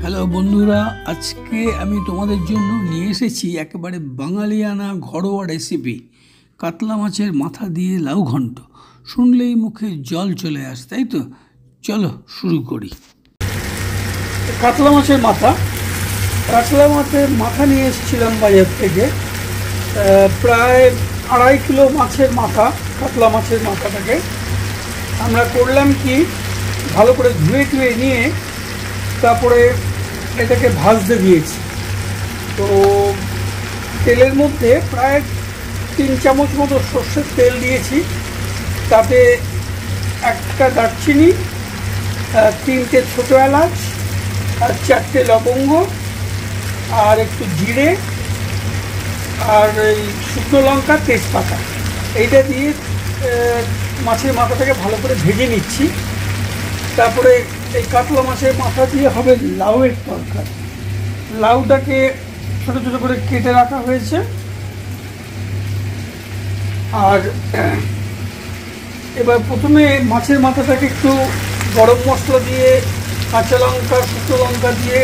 Hello বন্ধুরা, আজকে আমি তোমাদের জন্য নিয়ে এসেছি একেবারে বাঙালিয়ানা ঘরোয়া রেসিপি কাতলা মাছের মাথা দিয়ে লাউ ঘন্ট। শুনলেই মুখে জল চলে আসে, তাই তো? চলো শুরু করি। কাতলা মাছের মাথা নিয়ে এসেছিলাম বাজার থেকে, প্রায় 2.5 কিলো মাছের মাথা। কাতলা মাছের মাথাটাকে আমরা করলাম কি, ভালো করে ধুয়ে নিয়ে তারপরে এটাকে ভাজতে দিয়েছি। তো তেলের মধ্যে প্রায় 3 চামচ মতো সর্ষের তেল দিয়েছি, তাতে 1টা দারচিনি, 3টে ছোটো এলাচ, আর 4টে লবঙ্গ, আর একটু জিরে, আর এই শুকনো লঙ্কা, তেজপাতা, এইটা দিয়ে মাছের মাথাটাকে ভালো করে ভেজে নিচ্ছি। তারপরে এই কাতলা মাছের মাথা দিয়ে হবে লাউয়ের তরকারি। লাউটাকে ছোটো ছোটো করে কেটে রাখা হয়েছে, আর এবার প্রথমে মাছের মাথাটাকে একটু গরম মশলা দিয়ে, কাঁচা লঙ্কা, শুকনো লঙ্কা দিয়ে,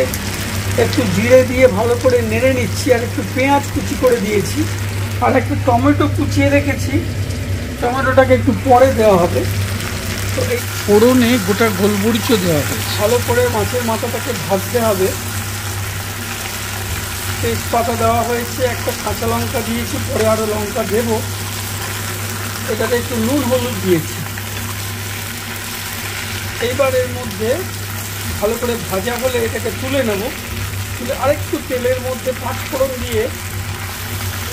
একটু জিরে দিয়ে ভালো করে নেড়ে নিচ্ছি। আর একটু পেঁয়াজ কুচি করে দিয়েছি, আর একটু টমেটো কুচিয়ে রেখেছি। টমেটোটাকে একটু পরে দেওয়া হবে। তো এই ফোড়নে গোটা গোলমরিচও দেওয়া হবে। ভালো করে মাছের মাথাটাকে ভাজতে হবে। তেজপাতা দেওয়া হয়েছে, একটা কাঁচা লঙ্কা দিয়েছি, পরে আরও লঙ্কা দেব। এটাতে একটু নুন হলুদ দিয়েছি। এইবার এর মধ্যে ভালো করে ভাজা হলে এটাকে তুলে নেব। তুলে আরেকটু তেলের মধ্যে 5 ফোড়ন দিয়ে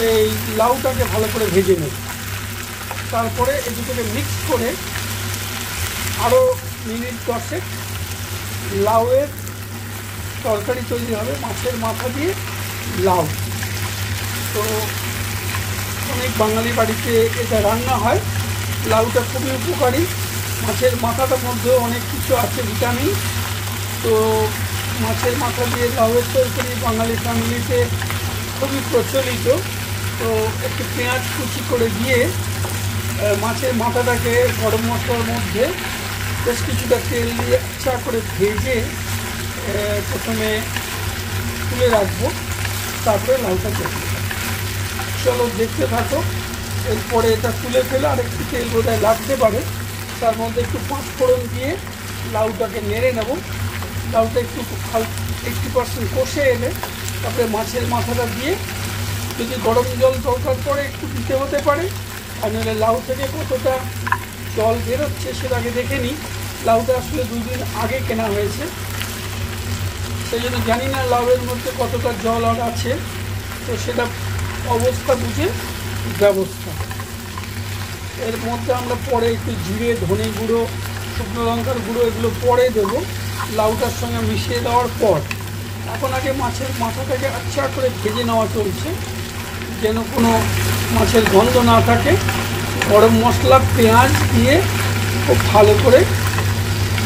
এই লাউটাকে ভালো করে ভেজে নেব। তারপরে এই দুটোকে মিক্স করে আরও মিনিট 10 লাউয়ের তরকারি তৈরি হবে, মাছের মাথা দিয়ে লাউ। তো অনেক বাঙালি বাড়িতে এটা রান্না হয়। লাউটা খুবই উপকারী। মাছের মাথাটার মধ্যেও অনেক কিছু আছে, ভিটামিন। তো মাছের মাথা দিয়ে লাউয়ের তরকারি বাঙালি ফ্যামিলিতে খুবই প্রচলিত। তো একটু পেঁয়াজ কুচি করে দিয়ে মাছের মাথাটাকে গরম মশলার মধ্যে বেশ কিছুটা তেল দিয়ে আচ্ছা করে ভেজে প্রথমে তুলে রাখবো, তারপরে লাউটা করবো। চলো দেখতে থাকো। এরপরে এটা তুলে ফেলে আরেকটু তেল বোধহয় লাগতে পারে, তার মধ্যে একটু 5 ফোড়ন দিয়ে লাউটাকে নেড়ে নেব। লাউটা একটু 80% কষে এলে তারপরে মাছের মাথাটা দিয়ে, যদি গরম জল দরকার পড়ে একটু দিতে হতে পারে। আর নাহলে লাউ থেকে কতটা জল বেরোচ্ছে সেটাকে দেখে নিই। লাউটা আসলে 2 দিন আগে কেনা হয়েছে, সেই জন্য জানি না লাউয়ের মধ্যে কতটা জল আর আছে। তো সেটা অবস্থা বুঝে ব্যবস্থা। এর মধ্যে আমরা পরে একটু জিরে, ধনে গুঁড়ো, শুকনো লঙ্কার গুঁড়ো এগুলো পরে দেবো লাউটার সঙ্গে মিশিয়ে দেওয়ার পর। এখন আগে মাছের মাথাটাকে আচ্ছা করে ভেজে নেওয়া চলছে, যেন কোনো মাছের গন্ধ না থাকে। গরম মশলা, পেঁয়াজ দিয়ে খুব ভালো করে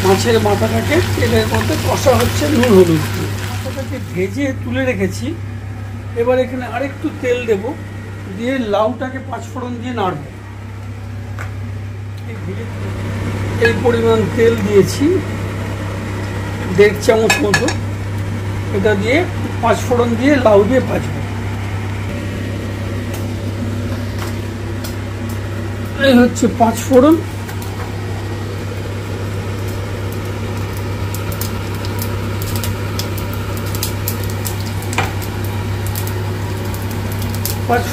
মাছের মাথাটাকে তেলের মধ্যে কষা হচ্ছে নুন হলুদ দিয়ে। মাথাটাকে ভেজে তুলে রেখেছি। এবার এখানে আরেকটু তেল দেব, দিয়ে লাউটাকে 5 ফোড়ন দিয়ে নাড়ব। এই পরিমাণ তেল দিয়েছি, 1.5 চামচ মতো। এটা দিয়ে 5 ফোড়ন দিয়ে লাউ দিয়ে ভাজবো। এই হচ্ছে 5 ফোড়ন।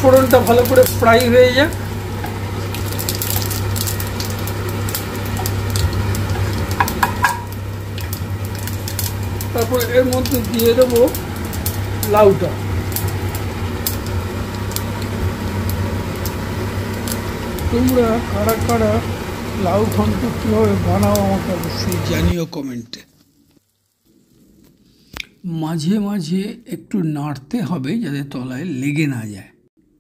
ফোড়নটা ভালো করে ফ্রাই হয়ে যাক। তারপর এর মধ্যে দিয়ে দেবো লাউটা। তোমরা কারা কারা লাউ ঘন্ট কীভাবে বানাও আমাকে অবশ্যই জানিও কমেন্টে। মাঝে মাঝে একটু নাড়তে হবে যাতে তলায় লেগে না যায়।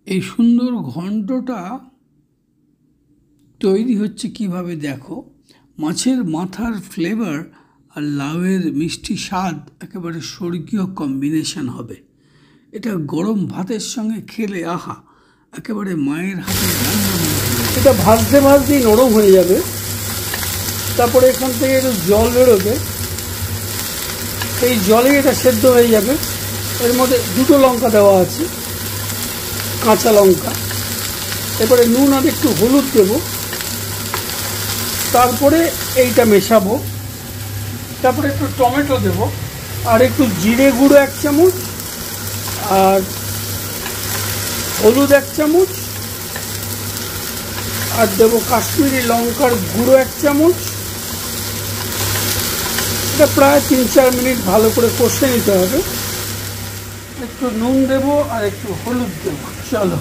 এই সুন্দর ঘন্টটা তৈরি হচ্ছে কিভাবে দেখো। মাছের মাথার ফ্লেভার আর লাউয়ের মিষ্টি স্বাদ একেবারে স্বর্গীয় কম্বিনেশন হবে। এটা গরম ভাতের সঙ্গে খেলে আহা, একেবারে মায়ের হাতে রান্না। এটা ভাজতে ভাজতেই নরম হয়ে যাবে। তারপরে এখান থেকে একটু জল বেরোবে, এই জলে এটা সেদ্ধ হয়ে যাবে। এর মধ্যে দুটো লঙ্কা দেওয়া আছে, কাঁচা লঙ্কা। এরপরে নুন আর একটু হলুদ দেব, তারপরে এইটা মেশাবো। তারপরে একটু টমেটো দেব, আর একটু জিরে গুঁড়ো 1 চামচ, আর হলুদ 1 চামচ, আর দেবো কাশ্মীরি লঙ্কার গুঁড়ো 1 চামচ। এটা প্রায় 3-4 মিনিট ভালো করে কষে নিতে হবে। একটু নুন দেব আর একটু হলুদ দেব। চলো,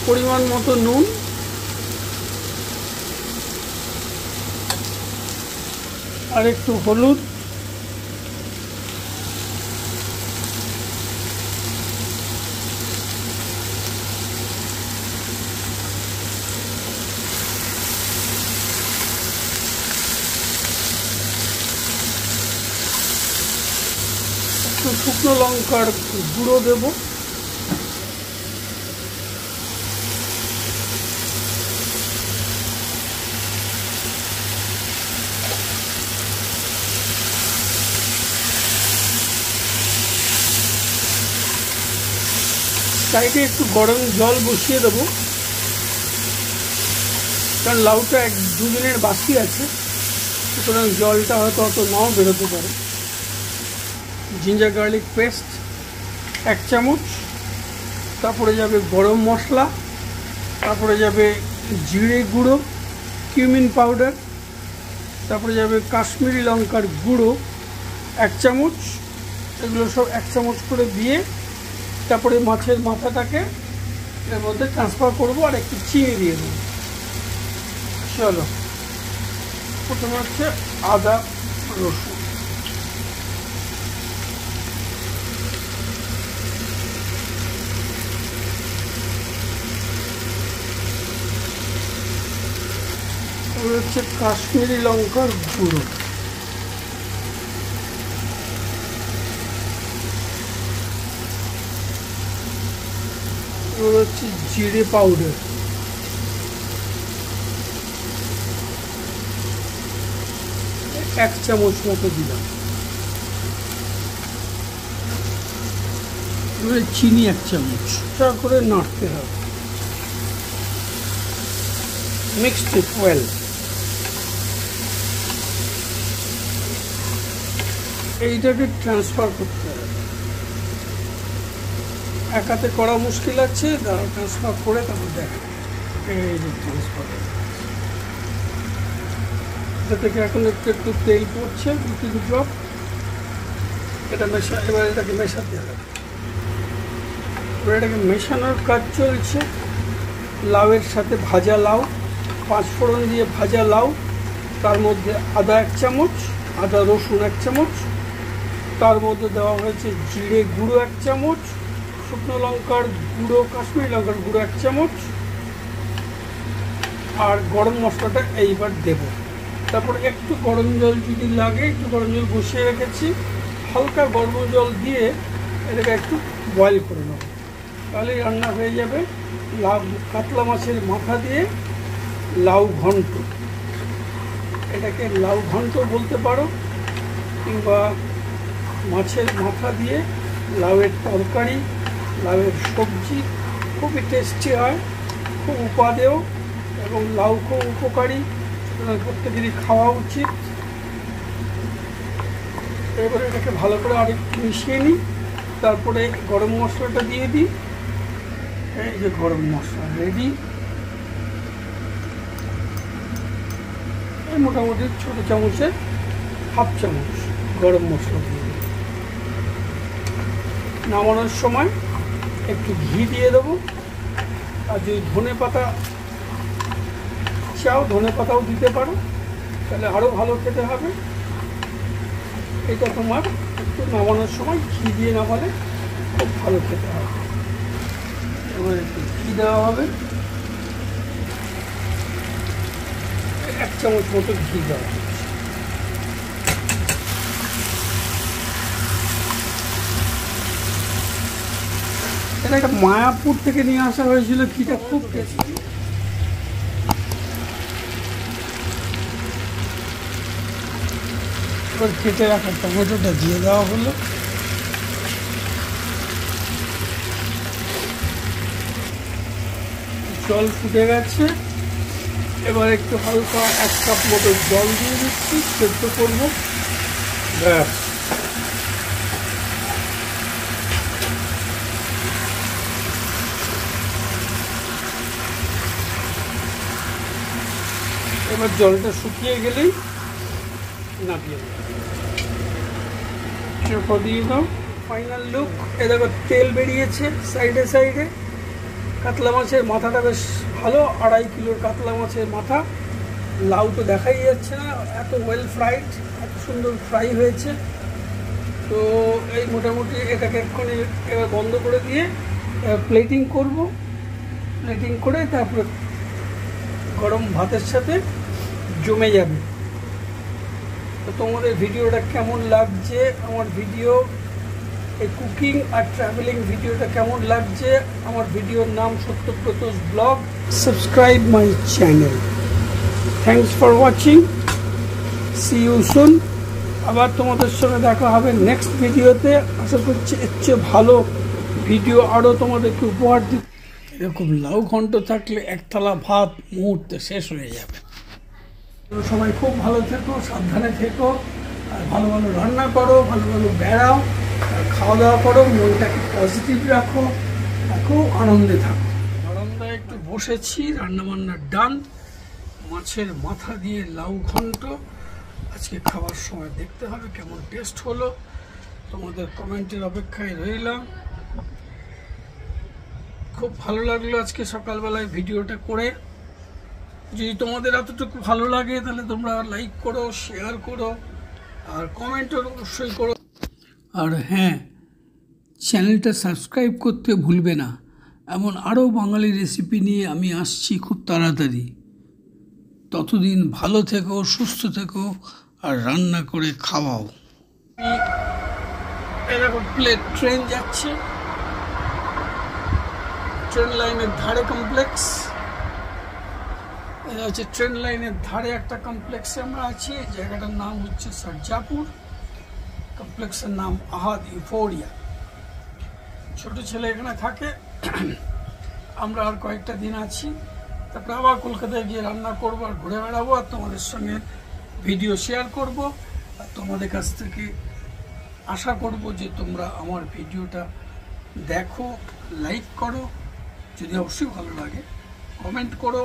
পরিমাণ মতো নুন, আর একটু হলুদ, একটু শুকনো লঙ্কার গুঁড়ো দেব, সাইডে একটু গরম জল বসিয়ে দেবো, কারণ লাউটা 1-2 দিনের বাসি আছে, সুতরাং জলটা হয়তো অত নাও বেরোতে পারে। জিঞ্জার গার্লিক পেস্ট 1 চামচ, তারপরে যাবে গরম মশলা, তারপরে যাবে জিরে গুঁড়ো, কিউমিন পাউডার, তারপরে যাবে কাশ্মীরি লঙ্কার গুঁড়ো 1 চামচ। এগুলো সব 1 চামচ করে দিয়ে তারপরে মাছের মাথাটাকে এর মধ্যে ট্রান্সফার করবো, আর একটু চিনি দিয়ে দেবো। চলো, প্রথমে হচ্ছে আদা রসুন। হচ্ছে কাশ্মীরি লঙ্কার গুঁড়ো, হচ্ছে জিরে পাউডার, এক চামচ মতো দিলাম, চিনি 1 চামচ। করে নাড়তে হবে, মিক্সড ইট ওয়েল। এইটাকে ট্রান্সফার করতে হবে, একাতে করা মুশকিল আছে, দাঁড়া ট্রান্সফার করে তারপর দেখা। এই যে ট্রান্সফার, এটা থেকে এখন একটু তেল পড়ছে, 2-3 ড্রপ। এটা এবার এটাকে মেশাতে হবে। এবার এটাকে মেশানোর কাজ চলছে। লাউয়ের সাথে ভাজা লাউ, 5 ফোড়ন দিয়ে ভাজা লাউ, তার মধ্যে আদা 1 চামচ, আদা রসুন 1 চামচ, তার মধ্যে দেওয়া হয়েছে জিরে গুঁড়ো 1 চামচ, শুকনো লঙ্কার গুঁড়ো, কাশ্মীরি লঙ্কার গুঁড়ো 1 চামচ, আর গরম মশলাটা এইবার দেব। তারপর একটু গরম জল যদি লাগে, একটু গরম জল বসিয়ে রেখেছি, হালকা গরম জল দিয়ে এটাকে একটু বয়েল করে নেব, তাহলেই রান্না হয়ে যাবে লাউ কাতলা মাছের মাথা দিয়ে লাউ ঘন্ট। এটাকে লাউ ঘন্ট বলতে পারো, কিংবা মাছের মাথা দিয়ে লাউয়ের তরকারি, লাউয়ের সবজি। খুবই টেস্টি হয়, খুব উপাদেয়, এবং লাউ খুব উপকারী, প্রত্যেকেরই খাওয়া উচিত। এবারে এটাকে ভালো করে আরেকটু মিশিয়ে নিই, তারপরে গরম মশলাটা দিয়ে দিই। এই যে গরম মশলা রেডি। এই মোটামুটি ছোটো চামচের 1/2 চামচ গরম মশলা দিয়ে দিই। নামানোর সময় একটু ঘি দিয়ে দেবো, আর যদি ধনে পাতা চাও ধনে পাতাও দিতে পারো, তাহলে আরও ভালো খেতে হবে। এটা তোমার একটু নামানোর সময় ঘি দিয়ে নামালে খুব ভালো খেতে হবে। এবার একটু ঘি দেওয়া হবে, 1 চামচ মতো ঘি দেওয়া হবে। এটা একটা মায়াপুর থেকে নিয়ে আসা হয়েছিল, ঘিটা খুব টেস্টি। এবার কেটে রাখা টমেটোটা দিয়ে দেওয়া হলো। জল ফুটে গেছে, এবার একটু হালকা 1 কাপ মতো জল দিয়ে দিচ্ছি, সেদ্ধ করবো। ব্যাস, এবার জলটা শুকিয়ে গেলেই নামিয়ে দাও, দিয়ে দাও। ফাইনাল লুক, এ দেখো তেল বেরিয়েছে সাইডে সাইডে। কাতলা মাছের মাথাটা বেশ ভালো, 2.5 কিলোর কাতলা মাছের মাথা। লাউ তো দেখাই যাচ্ছে না, এত ওয়েল ফ্রাইড, এত সুন্দর ফ্রাই হয়েছে। তো এই মোটামুটি এটাকে এক্ষুনি এবার বন্ধ করে দিয়ে প্লেটিং করব। প্লেটিং করে তারপরে গরম ভাতের সাথে জমে যাবে। তো তোমাদের ভিডিওটা কেমন লাগছে, আমার ভিডিও এই কুকিং আর ট্রাভেলিং ভিডিওটা কেমন লাগছে? আমার ভিডিওর নাম Satyabrata's blog. Subscribe my channel. Thanks for watching, see you soon. আবার তোমাদের সঙ্গে দেখা হবে নেক্সট ভিডিওতে। আশা করছি এর চেয়ে ভালো ভিডিও আরও তোমাদেরকে উপহার দিই। এরকম লাউ ঘন্ট থাকলে 1 থালা ভাত মুহূর্তে শেষ হয়ে যাবে। সবাই খুব ভালো থেকো, সাবধানে থেকো, আর ভালো ভালো রান্না করো, ভালো ভালো বেড়াও, আর খাওয়া দাওয়া করো, মনটাকে পজিটিভ রাখো, খুব আনন্দে থাকো। বারান্দায় একটু বসেছি, রান্নাবান্না ডান। মাছের মাথা দিয়ে লাউ ঘন্ট আজকে খাবার সময় দেখতে হবে কেমন টেস্ট হলো। তোমাদের কমেন্টের অপেক্ষায় রইলাম। খুব ভালো লাগলো আজকে সকালবেলায় ভিডিওটা করে। যদি তোমাদের এতটুকু ভালো লাগে তাহলে তোমরা লাইক করো, শেয়ার করো, আর কমেন্টও অবশ্যই করো। আর হ্যাঁ, চ্যানেলটা সাবস্ক্রাইব করতে ভুলবে না। এমন আরও বাঙালি রেসিপি নিয়ে আমি আসছি খুব তাড়াতাড়ি। ততদিন ভালো থেকো, সুস্থ থেকো, আর রান্না করে খাওয়াও। এরকম প্লেট ট্রেন যাচ্ছে, ট্রেন লাইনের ধারে কমপ্লেক্স। এটা হচ্ছে ট্রেন লাইনের ধারে একটা কমপ্লেক্সে আমরা আছি। জায়গাটার নাম হচ্ছে সরজাপুর, কমপ্লেক্সের নাম আহাদ ইউফোরিয়া। ছোট ছেলে এখানে থাকে। আমরা আর কয়েকটা দিন আছি, তারপরে আবার কলকাতায় গিয়ে রান্না করবো, আর ঘুরে বেড়াবো, আর তোমাদের সঙ্গে ভিডিও শেয়ার করব। আর তোমাদের কাছ থেকে আশা করব যে তোমরা আমার ভিডিওটা দেখো, লাইক করো, যদি অবশ্যই ভালো লাগে কমেন্ট করো,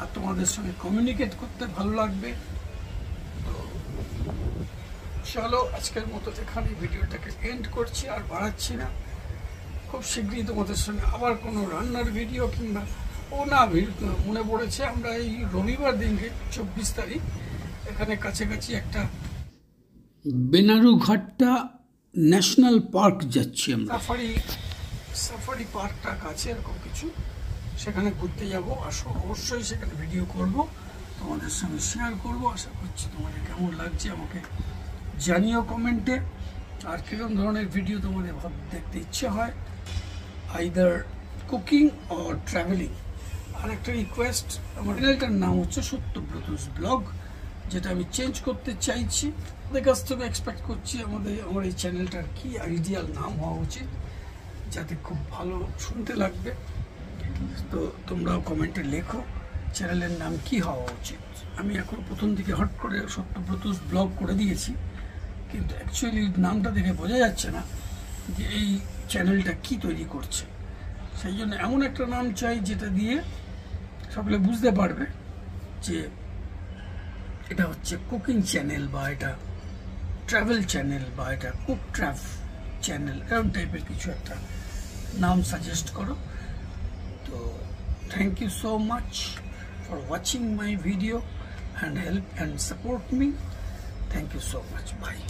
আর তোমাদের সঙ্গে কমিউনিকেট করতে ভালো লাগবে। তো চলো আজকের মতো এখানে ভিডিওটাকে এন্ড করছি, আর বাড়াচ্ছি না। খুব শীঘ্রই তোমাদের সঙ্গে আবার কোনো রান্নার ভিডিও কিংবা মনে পড়েছে, আমরা এই রবিবার দিনকে 24 তারিখ এখানে কাছাকাছি একটা বেনারুঘাটটা ন্যাশনাল পার্ক যাচ্ছি আমরা। সাফারি পার্কটা কাছে এরকম কিছু, সেখানে ঘুরতে যাবো। আসো, অবশ্যই সেখানে ভিডিও করব, তোমাদের সঙ্গে শেয়ার করব। আশা করছি তোমাদের কেমন লাগছে আমাকে জানিও কমেন্টে। আর কিরকম ধরনের ভিডিও তোমাদের দেখতে ইচ্ছে হয়, আইদার কুকিং অর ট্রাভেলিং। আর একটা রিকোয়েস্ট, আমার চ্যানেলটার নাম হচ্ছে সত্যব্রতস ব্লগ, যেটা আমি চেঞ্জ করতে চাইছি। ওদের কাছ থেকে এক্সপেক্ট করছি আমার এই চ্যানেলটার কি আইডিয়াল নাম হওয়া উচিত, যাতে খুব ভালো শুনতে লাগবে। তো তোমরাও কমেন্টে লেখো চ্যানেলের নাম কি হওয়া উচিত। আমি এখন প্রথম দিকে হট করে সত্যব্রতস ব্লগ করে দিয়েছি, কিন্তু অ্যাকচুয়ালি নামটা দেখে বোঝা যাচ্ছে না যে এই চ্যানেলটা কি তৈরি করছে। সেই জন্য এমন একটা নাম চাই যেটা দিয়ে সকলে বুঝতে পারবে যে এটা হচ্ছে কুকিং চ্যানেল, বা এটা ট্রাভেল চ্যানেল, বা এটা কুক ট্রাভ চ্যানেল, এরকম টাইপের কিছু একটা নাম সাজেস্ট করো। তো thank you so much for watching my video and help and support me. Thank you so much. Bye.